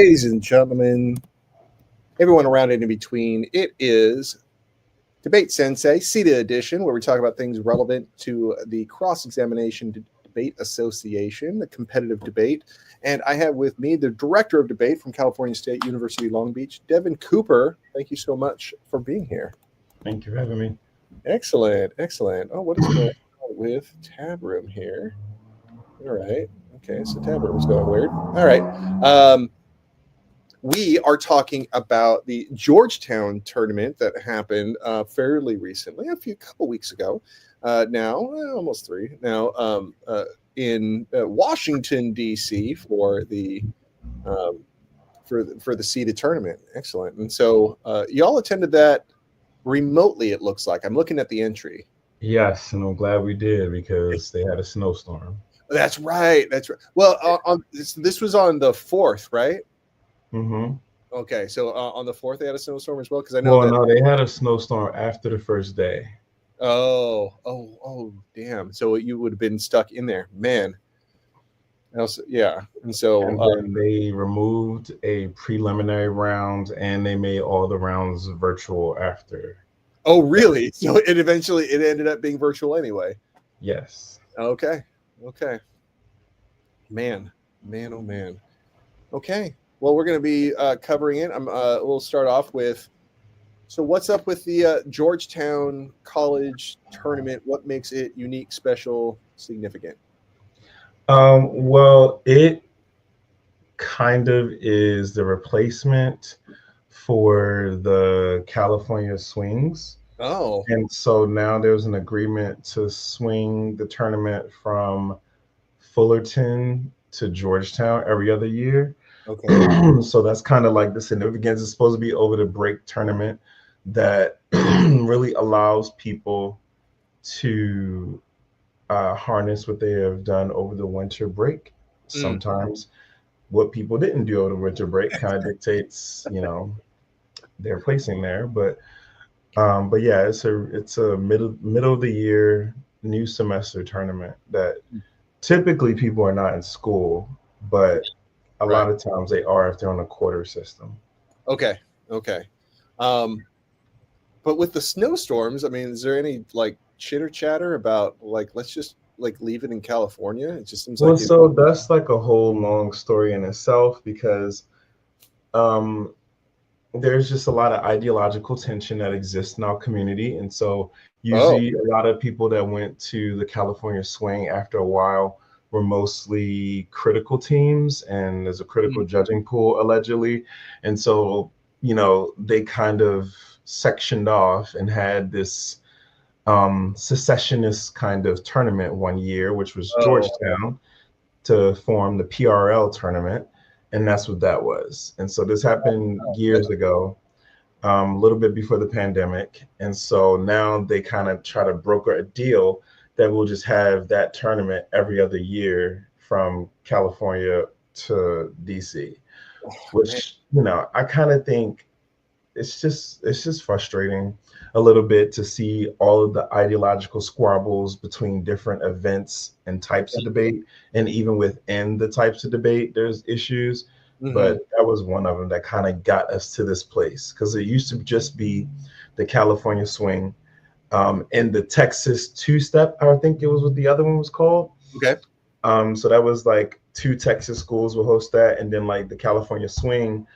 Ladies and gentlemen, everyone around and in between, it is DebateSensei, CEDA edition, where we talk about things relevant to the Cross-Examination Debate Association, the competitive debate. And I have with me the director of debate from California State University, Long Beach, Devin Cooper. Thank you so much for being here. Thank you for having me. Excellent, excellent. Oh, what is going on with Tab Room here? All right. Okay, so Tab Room is going weird. All right. We are talking about the Georgetown tournament that happened fairly recently, a couple weeks ago. Almost three now, in Washington D.C. for the CEDA tournament. Excellent. And so y'all attended that remotely. It looks like I'm looking at the entry. Yes, and I'm glad we did because they had a snowstorm. That's right. That's right. Well, this was on the 4th, right? Mm-hmm. Okay, so on the 4th they had a snowstorm as well, because I know. No, they had a snowstorm after the first day. Oh, damn! So you would have been stuck in there, man. Yeah, and so then they removed a preliminary round, and they made all the rounds virtual after. Oh, really? So it ended up being virtual anyway. Yes. Okay. Man, oh man. Okay. Well, we're going to be covering it. We'll start off with, so what's up with the Georgetown College tournament? What makes it unique, special, significant? Well, it kind of is the replacement for the California swings. Oh. And so now there's an agreement to swing the tournament from Fullerton to Georgetown every other year. Okay. So that's kind of like the significance. It's supposed to be over the break tournament that really allows people to harness what they have done over the winter break. Sometimes what people didn't do over the winter break kind of dictates, their placing there. But yeah, it's a middle of the year new semester tournament that typically people are not in school, but a lot of times they are if they're on a quarter system. Okay. But with the snowstorms, I mean, is there any like chitter chatter about like let's just like leave it in California? It just seems like so that's like a whole long story in itself because there's just a lot of ideological tension that exists in our community, and so usually a lot of people that went to the California swing after a while were mostly critical teams, and there's a critical judging pool allegedly, and so they kind of sectioned off and had this secessionist kind of tournament one year, which was Georgetown, to form the PRL tournament, and that's what that was. And so this happened years ago, a little bit before the pandemic, and so now they kind of try to broker a deal that will just have that tournament every other year from California to DC, which I kind of think it's just frustrating a little bit to see all of the ideological squabbles between different events and types of debate, and even within the types of debate there's issues. But that was one of them that kind of got us to this place, because it used to just be the California swing and the Texas two-step, I think it was what the other one was called. Okay. So that was like 2 Texas schools will host that, and then like the California swing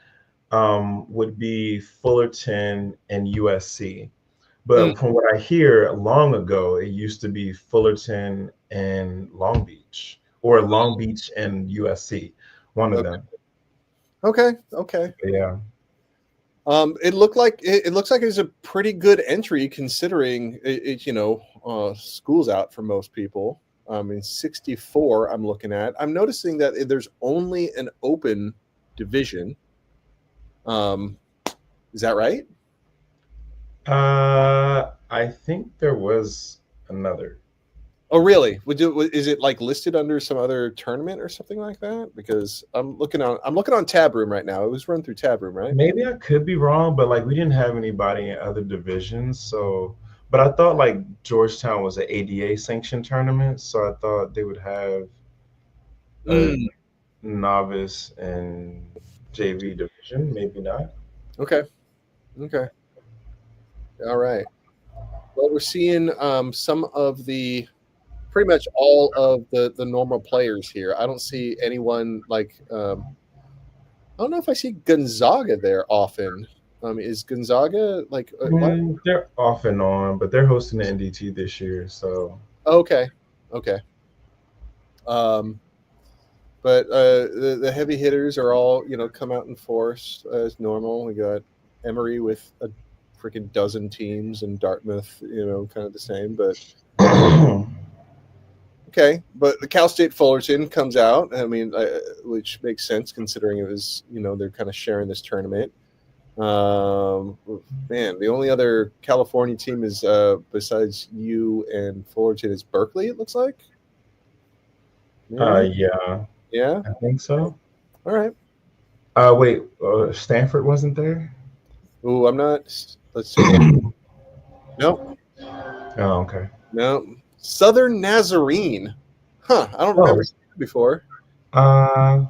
would be Fullerton and USC. But from what I hear, long ago, it used to be Fullerton and Long Beach, or Long Beach and USC, one of them. Okay. Yeah. It looks like it's a pretty good entry considering it school's out for most people. In 64, I'm looking at. I'm noticing that there's only an open division. Is that right? I think there was another. Oh, really? Is it like listed under some other tournament or something like that? Because I'm looking on Tab Room right now. It was run through Tab Room, right? Maybe I could be wrong, but like we didn't have anybody in other divisions. So, but I thought like Georgetown was an ADA sanctioned tournament, so I thought they would have a novice and JV division, maybe not. Okay. All right. Well, we're seeing some of the pretty much all of the normal players here. I don't see anyone like I don't know if I see Gonzaga there often. Is Gonzaga like what? They're off and on, but they're hosting the NDT this year, so Okay. Um, but the heavy hitters are all come out in force as normal. We got Emory with a freaking dozen teams, and Dartmouth, kind of the same, but. Okay, but the Cal State Fullerton comes out. I mean, which makes sense considering it was, they're kind of sharing this tournament. Man, the only other California team is besides you and Fullerton is Berkeley. It looks like. Yeah, I think so. All right. Wait, Stanford wasn't there? Oh, I'm not. Let's see. Nope. Oh, okay. No. Southern Nazarene. Huh. I don't remember before. Yeah,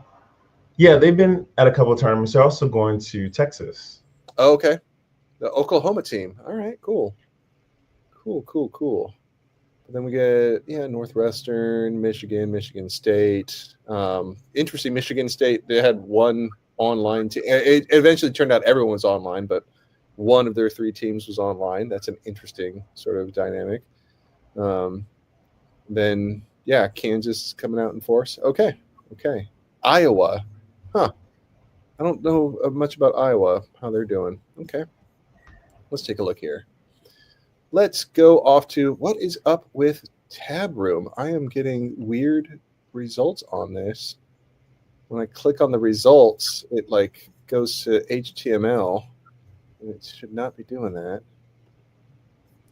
they've been at a couple of tournaments. They're also going to Texas. Oh, okay. The Oklahoma team. All right, cool. But then we get Northwestern, Michigan State. Interesting, Michigan State. They had one online team. It eventually turned out everyone was online, but one of their three teams was online. That's an interesting sort of dynamic. Then Kansas coming out in force. Okay. Iowa. Huh. I don't know much about Iowa, how they're doing. Okay. Let's take a look here. Let's go off to what is up with Tab Room. I am getting weird results on this. When I click on the results, it goes to HTML. And it should not be doing that.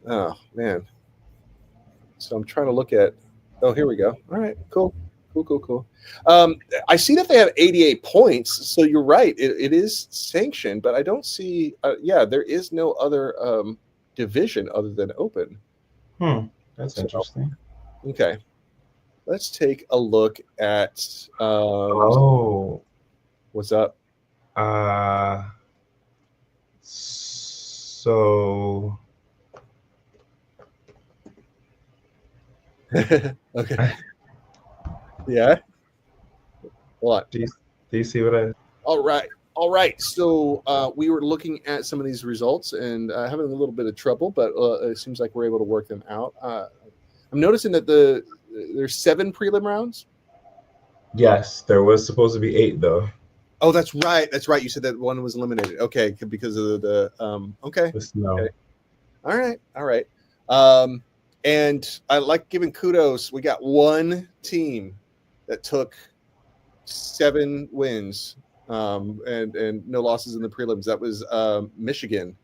Oh, man. So I'm trying to look at. Oh, here we go. All right, cool. I see that they have 88 points, so you're right. It is sanctioned, but I don't see. There is no other division other than open. That's interesting. Okay, let's take a look at. What's up? So. Okay. Yeah. What? Do you see what I? All right. So we were looking at some of these results and having a little bit of trouble, but it seems like we're able to work them out. I'm noticing that there's 7 prelim rounds. Yes, there was supposed to be 8 though. Oh, that's right. You said that one was eliminated. Okay, because of the okay. The snow. Okay. All right. And I like giving kudos. We got one team that took 7 wins and no losses in the prelims. That was Michigan,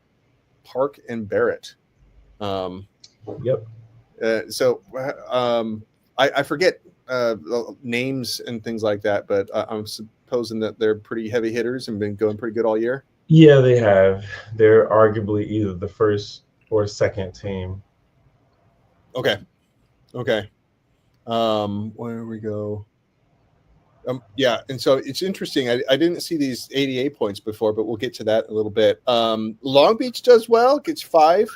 Park and Barrett. Yep. So I forget names and things like that, but I'm supposing that they're pretty heavy hitters and been going pretty good all year. Yeah, they have. They're arguably either the first or second team. Okay. Where we go? And so it's interesting. I didn't see these 88 points before, but we'll get to that in a little bit. Long Beach does well, gets 5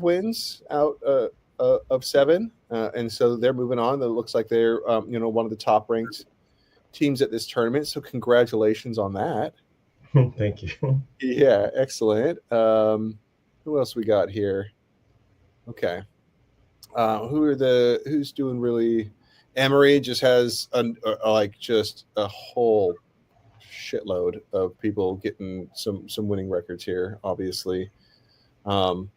wins out of 7, and so they're moving on. It looks like they're one of the top ranked teams at this tournament. So congratulations on that. Thank you. Yeah, excellent. Who else we got here? Okay. Who's doing really? Emory just has just a whole shitload of people getting some winning records here, obviously. So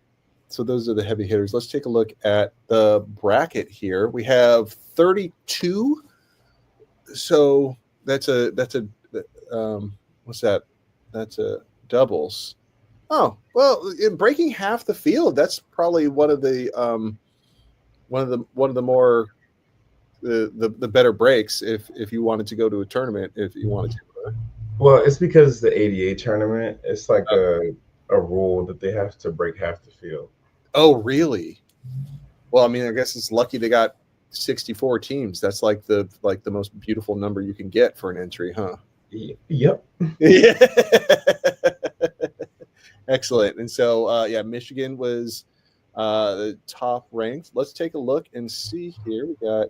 those are the heavy hitters. Let's take a look at the bracket here. We have 32. So that's a what's that? That's a doubles. Oh, well, in breaking half the field, that's probably one of the more the better breaks if you wanted to go to a tournament, if you wanted to. Well, it's because the ADA tournament, it's like a rule that they have to break half the field. Oh, really? Well, I mean, I guess it's lucky they got 64 teams. That's like the most beautiful number you can get for an entry, huh? Yep. Yeah. Excellent. And so, yeah, Michigan was the top ranked. Let's take a look and see here. We got,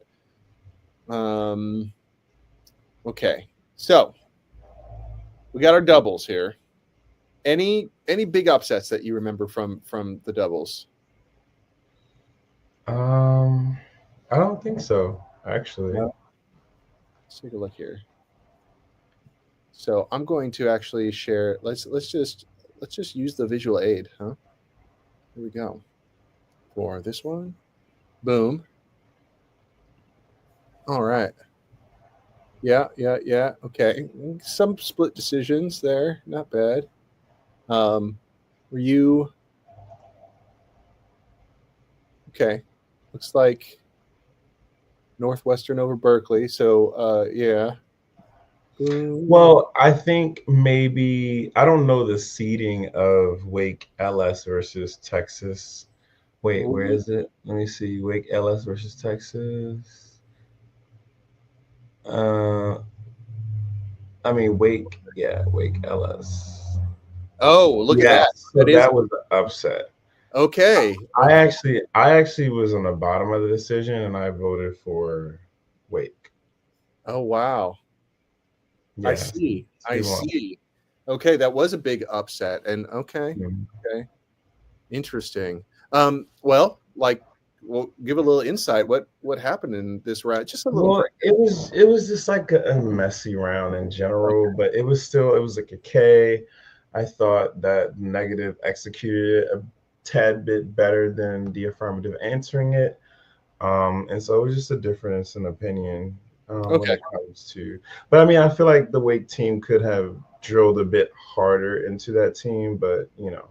okay. So we got our doubles here. Any big upsets that you remember from the doubles? I don't think so, actually. No. Let's take a look here. So I'm going to actually share. Let's just use the visual aid, huh? Here we go. For this one, boom. All right. Yeah. Okay. Some split decisions there. Not bad. Were you okay? Looks like Northwestern over Berkeley. So, yeah. Well, I think maybe I don't know the seeding of Wake LS versus Texas. Wait, where is it? Let me see. Wake LS versus Texas. I mean Wake, yeah, Wake LS. Oh, look at that. So that was an upset. Okay. I actually was on the bottom of the decision and I voted for Wake. Oh wow. Yeah, I see. I see. Okay, that was a big upset. And okay. Okay. Interesting. Well, we'll give a little insight. What happened in this round? Just a little. Well, it was just like a messy round in general, but it was like a K. I thought that negative executed it a tad bit better than the affirmative answering it. And so it was just a difference in opinion when it comes to. But I mean, I feel like the Wake team could have drilled a bit harder into that team, but you know.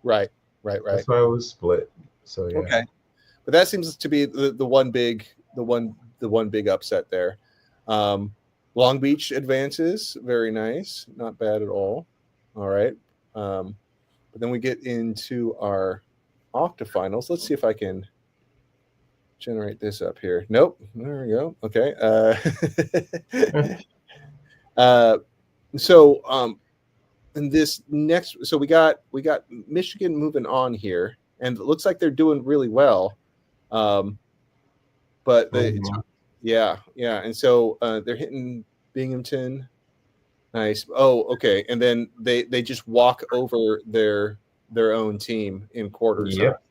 Right. That's why it was split. So yeah. Okay. But that seems to be the one big upset there. Long Beach advances, very nice, not bad at all. All right, but then we get into our octafinals. Let's see if I can generate this up here. Nope, there we go. Okay. So in this next, so we got Michigan moving on here, and it looks like they're doing really well. But yeah, and so they're hitting Binghamton. Nice. Oh, okay. And then they just walk over their own team in quarters. Yep.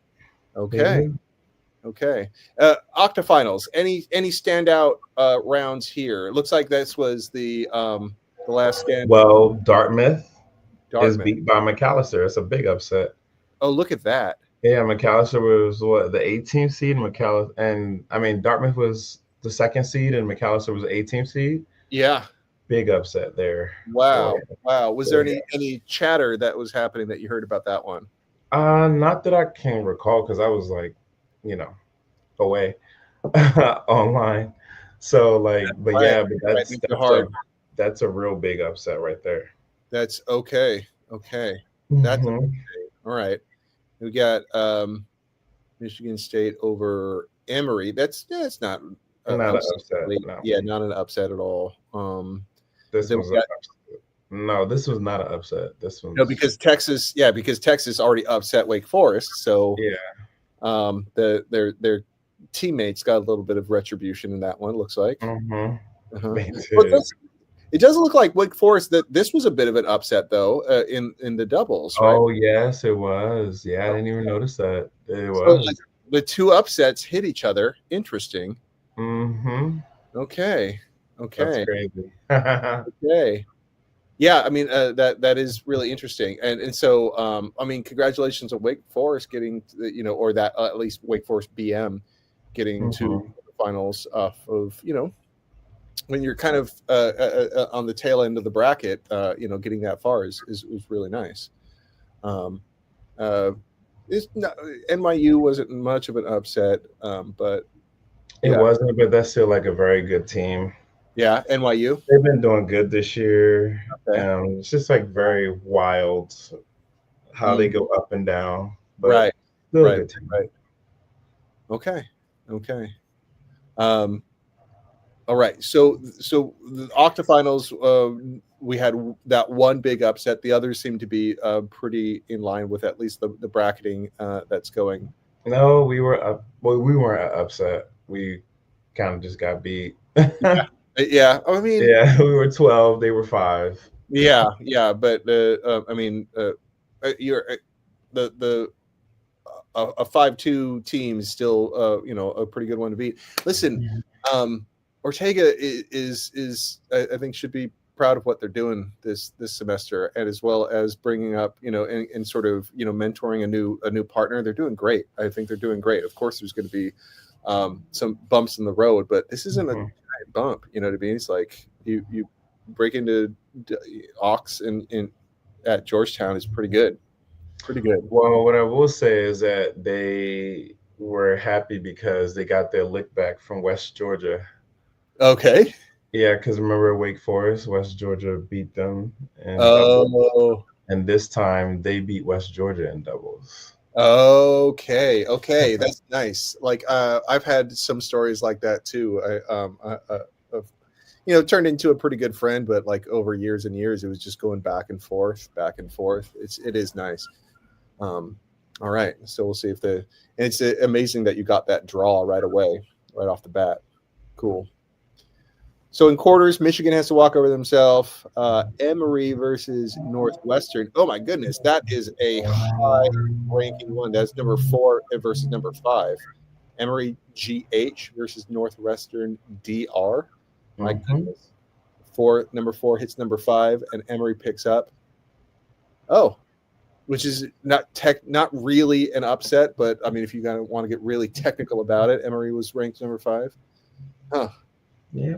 Okay. Okay. Octafinals. Any standout rounds here? It looks like this was the last stand. Well, Dartmouth is beat by Macalester. It's a big upset. Oh, look at that. Yeah, Macalester was what, the 18th seed, and I mean Dartmouth was the 2nd seed, and Macalester was the 18th seed. Yeah, big upset there. Wow, wow. Was there any chatter that was happening that you heard about that one? Not that I can recall, because I was like, you know, away online. So like, but yeah, but that's a real big upset right there. That's okay. Okay. That's okay. All right. We got Michigan State over Emory. That's not an upset. No. Yeah, not an upset at all. This was no, this was not an upset. This one. No, because Texas already upset Wake Forest. So yeah, their teammates got a little bit of retribution in that one. Looks like. It doesn't look like Wake Forest. That this was a bit of an upset though in the doubles. Right? Oh yes, it was. Yeah, I didn't even notice that. It was. So the two upsets hit each other. Interesting. Okay. That's crazy. Okay. Yeah, I mean that is really interesting, and so I mean, congratulations on Wake Forest getting or that at least Wake Forest BM getting to the finals of when you're kind of on the tail end of the bracket, getting that far is really nice. NYU wasn't much of an upset, but it wasn't. But that's still like a very good team. Yeah, NYU. They've been doing good this year. Okay. It's just like very wild how they go up and down. But right. Okay. All right. So the octafinals we had that one big upset. The others seem to be pretty in line with at least the bracketing that's going. No, we were up. Well, we weren't upset. We kind of just got beat. Yeah, I mean, Yeah, we were 12. They were 5. yeah, but I mean, you're the a 5-2 team is still a pretty good one to beat. Listen, Ortega is I think should be proud of what they're doing this semester, and as well as bringing up and sort of mentoring a new partner. They're doing great. I think they're doing great. Of course, there's going to be some bumps in the road, but this isn't a giant bump. You know what I mean? It's like you break into Ox in at Georgetown is pretty good. Pretty good. Well, what I will say is that they were happy because they got their lick back from West Georgia. Okay. Yeah, because remember Wake Forest, West Georgia beat them in Oh. doubles, and this time they beat West Georgia in doubles. Okay, that's nice. Like I've had some stories like that too. I've turned into a pretty good friend, but like over years and years, it was just going back and forth. It is nice. All right, so we'll see if it's amazing that you got that draw right away, right off the bat. Cool. So in quarters, Michigan has to walk over themselves. Emory versus Northwestern. Oh my goodness, that is a high ranking one. That's number 4 versus number 5. Emory GH versus Northwestern DR. My goodness. Number 4 hits number 5, and Emory picks up. Oh, which is not really an upset, but I mean, if you want to get really technical about it, Emory was ranked number 5. Huh. Yeah.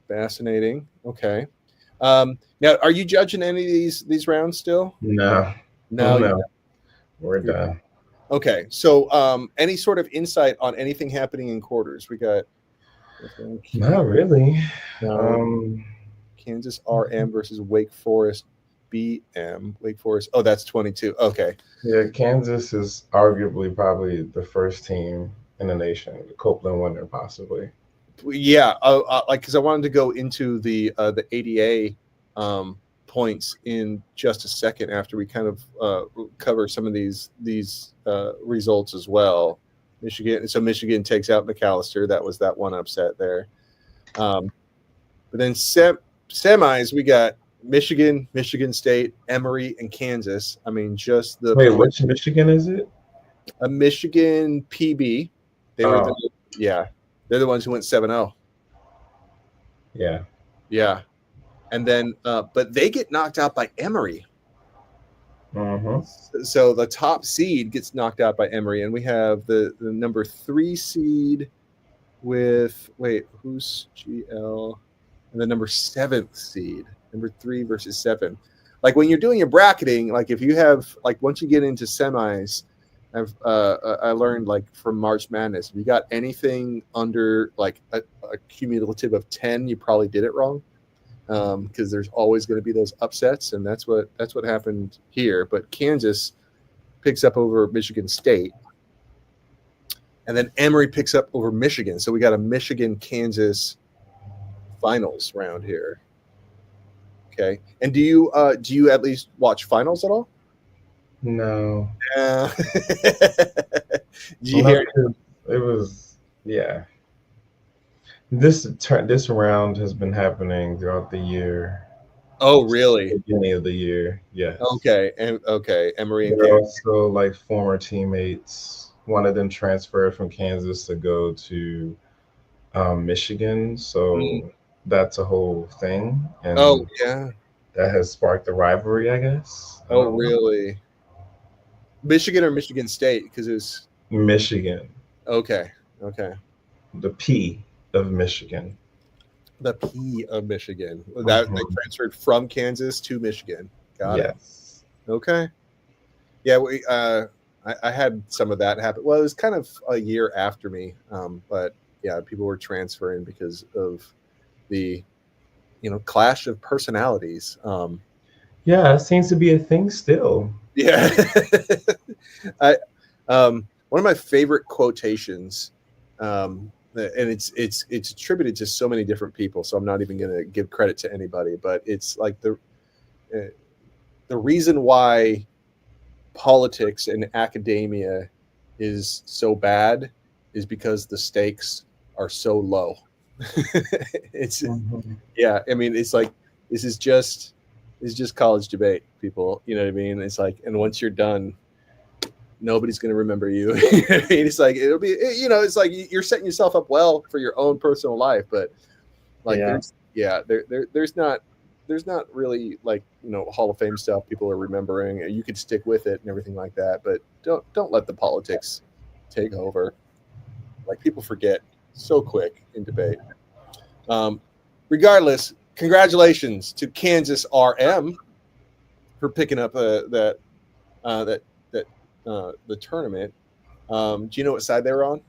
Fascinating. Okay. Now, are you judging any of these rounds still? No. We're done. Okay. So, any sort of insight on anything happening in quarters? We got. Not really. Kansas RM versus Wake Forest BM. Wake Forest. Oh, that's 22. Okay. Yeah, Kansas is arguably probably the first team in the nation. The Copeland winner, possibly. Yeah, because I wanted to go into the ADA points in just a second after we kind of cover some of these results as well. Michigan takes out Macalester. That was that one upset there. But then semis, we got Michigan, Michigan State, Emory, and Kansas. I mean, just the which Michigan is it? A Michigan PB. They were they're the ones who went 7-0. Yeah. Yeah. And then, but they get knocked out by Emory. So the top seed gets knocked out by Emory, and we have the number 3 seed with who's GL, and the number 7th seed, number 3 versus 7. Like when you're doing your bracketing, like if you have once you get into semis, I learned from March Madness, if you got anything under a cumulative of 10, you probably did it wrong, because there's always going to be those upsets, and that's what happened here. But Kansas picks up over Michigan State, and then Emory picks up over Michigan. So we got a Michigan-Kansas finals round here. Okay, and do you at least watch finals at all? No. Did you hear? It was This round has been happening throughout the year. Oh, really? Beginning of the year, yes. Okay, Emory and They're also former teammates. One of them transferred from Kansas to go to Michigan, so that's a whole thing. And that has sparked a rivalry, I guess. Oh, really? Michigan or Michigan State? Because it's Michigan. Okay. The P of Michigan. The P of Michigan. That they transferred from Kansas to Michigan. Got it. Okay. Yeah, I had some of that happen. Well, it was kind of a year after me, but yeah, people were transferring because of the clash of personalities. Yeah, it seems to be a thing still. Yeah. One of my favorite quotations, and it's attributed to so many different people, so I'm not even going to give credit to anybody, but it's like the reason why politics and academia is so bad is because the stakes are so low. It's yeah, I mean, it's like this is just college debate, people. You know what I mean? It's like, and once you're done, nobody's going to remember you. It's like it'll be, it's like you're setting yourself up well for your own personal life, but like there's not really like Hall of Fame stuff people are remembering. You could stick with it and everything like that, but don't let the politics take over. Like people forget so quick in debate. Regardless, congratulations to Kansas RM for picking up the tournament. Do you know what side they were on?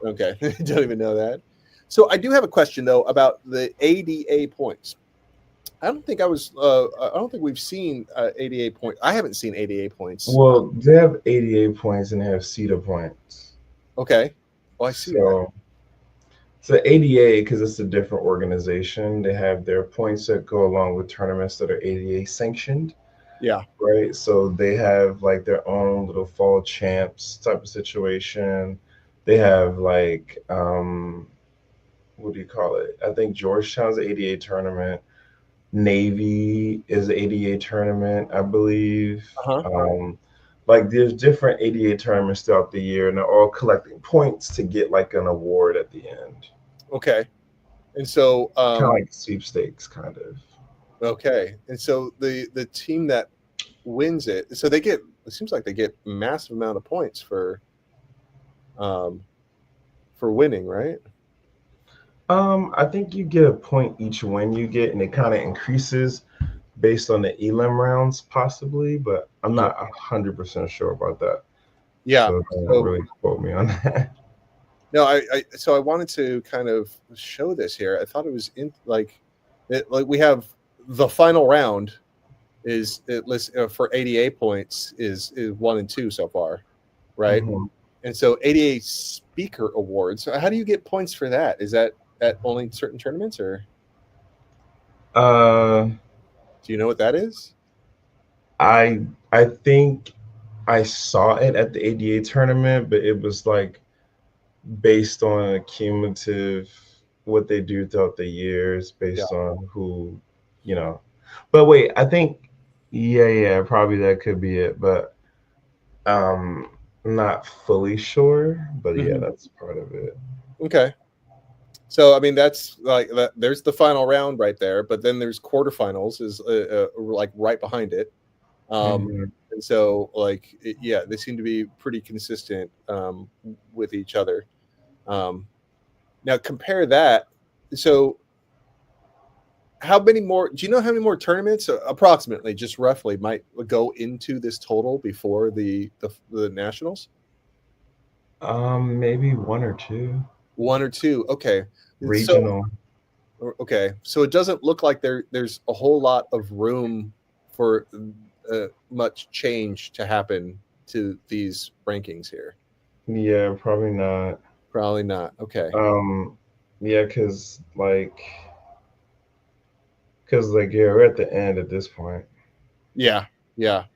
Okay, don't even know that. So I do have a question though about the ADA points. I don't think we've seen ADA points. I haven't seen ADA points. Well, they have ADA points and they have CEDA points. Okay. Well, I see that. So ADA, because it's a different organization, they have their points that go along with tournaments that are ADA sanctioned. Yeah. Right. So they have like their own little fall champs type of situation. They have like what do you call it? I think Georgetown's ADA tournament. Navy is the ADA tournament, I believe. Like there's different ADA tournaments throughout the year, and they're all collecting points to get like an award at the end. Okay. And so kind of like sweepstakes, kind of. Okay. And so the team that wins it, so it seems like they get a massive amount of points for winning, right? I think you get a point each win you get, and it kind of increases based on the elim rounds, possibly, but I'm not 100% sure about that. Yeah, so don't really quote me on that. No, I wanted to kind of show this here. I thought it was like we have the final round is for ADA points is 1 and 2 so far, right? And so ADA Speaker Awards. How do you get points for that? Is that at only certain tournaments, or do you know what that is? I think I saw it at the ADA tournament, but it was like based on a cumulative what they do throughout the years, based on who, But wait, I think probably that could be it, but I'm not fully sure. But yeah, that's part of it. Okay. So I mean, that's like that. There's the final round right there, but then there's quarterfinals is like right behind it. And so like they seem to be pretty consistent with each other. Now compare that. So how many more? Do you know how many more tournaments, approximately, just roughly, might go into this total before the nationals? Maybe 1 or 2. 1 or 2. Okay. Regional. Okay, so it doesn't look like there's a whole lot of room for much change to happen to these rankings here. Yeah, probably not. Probably not. Okay. Yeah, because we're at the end at this point. Yeah. Now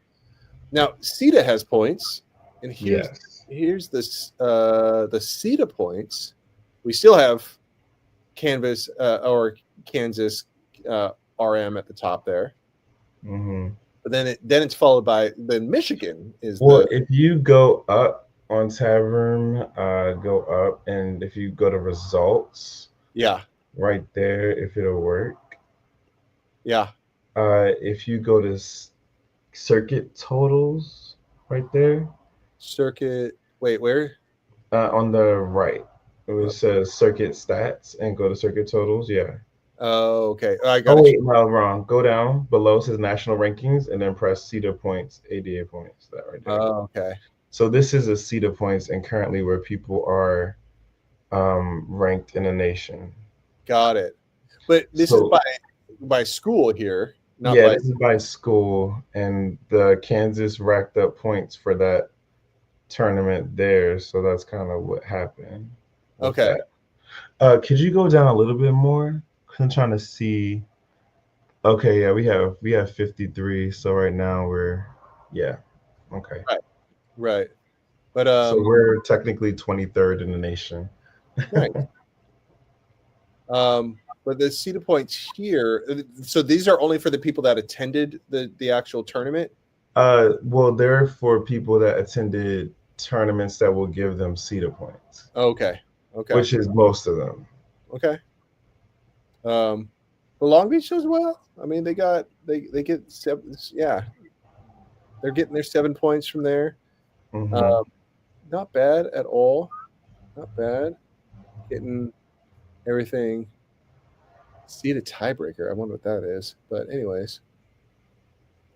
CEDA has points, and here's this the CEDA points. We still have Kansas RM at the top there. But then it's followed by Michigan is. Well, if you go up on tab room, go up, and if you go to results, right there, if it'll work. If you go to circuit totals, right there. Circuit. Wait, where? On the right. It says circuit stats and go to circuit totals. Yeah. Oh, okay. I got it. Wait, no, wrong. Go down below says national rankings and then press CEDA points, ADA points. That right there. Oh, okay. So this is a CEDA points and currently where people are ranked in the nation. Got it. But this is by school here. This is by school, and the Kansas racked up points for that tournament there, so that's kind of what happened. Okay. Could you go down a little bit more? I'm trying to see Okay, yeah, we have 53. So right now we're okay. Right. But So we're technically 23rd in the nation. nice. But the CEDA points here, so these are only for the people that attended the actual tournament. Well, they're for people that attended tournaments that will give them CEDA points. Okay. Which is most of them. Okay. The Long Beach as well. I mean, they get seven. Yeah, they're getting their 7 points from there. Mm-hmm. Not bad at all. Not bad. Getting everything. CEDA tiebreaker. I wonder what that is. But anyways,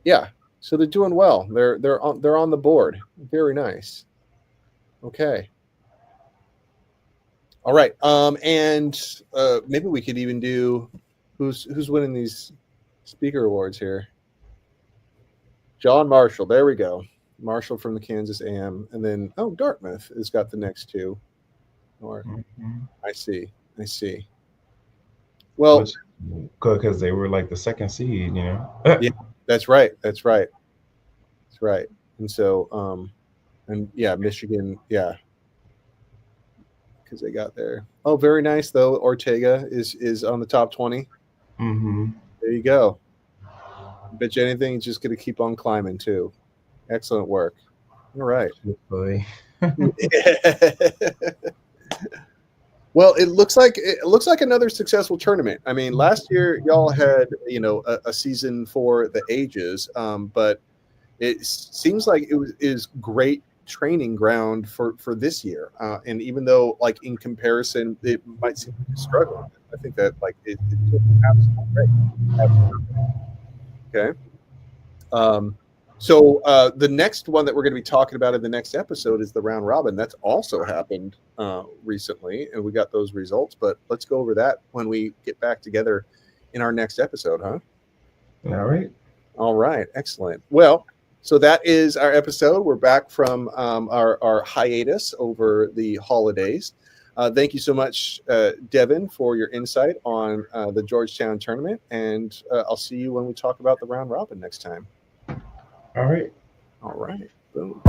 yeah. So they're doing well. They're on the board. Very nice. Okay. All right. And maybe we could even do who's winning these speaker awards here. John Marshall. There we go. Marshall from the Kansas AM, and then Dartmouth has got the next two. Or I see. Well, because they were like the second seed, you know. Yeah, that's right. And so, and yeah, Michigan, yeah, because they got there. Oh, very nice though. Ortega is on the top 20. Mm-hmm. There you go. Bet you anything, it's just going to keep on climbing too. Excellent work. All right. Well, it looks like another successful tournament. I mean, last year y'all had a season for the ages, but it seems like it is great training ground for this year. And even though, like, in comparison, it might seem like a struggle, I think that it's absolutely great. Absolutely. Okay. So the next one that we're going to be talking about in the next episode is the round robin. That's also happened recently, and we got those results. But let's go over that when we get back together in our next episode, huh? All right. Excellent. Well, so that is our episode. We're back from our hiatus over the holidays. Thank you so much, Devin, for your insight on the Georgetown tournament, and I'll see you when we talk about the round robin next time. All right. Boom.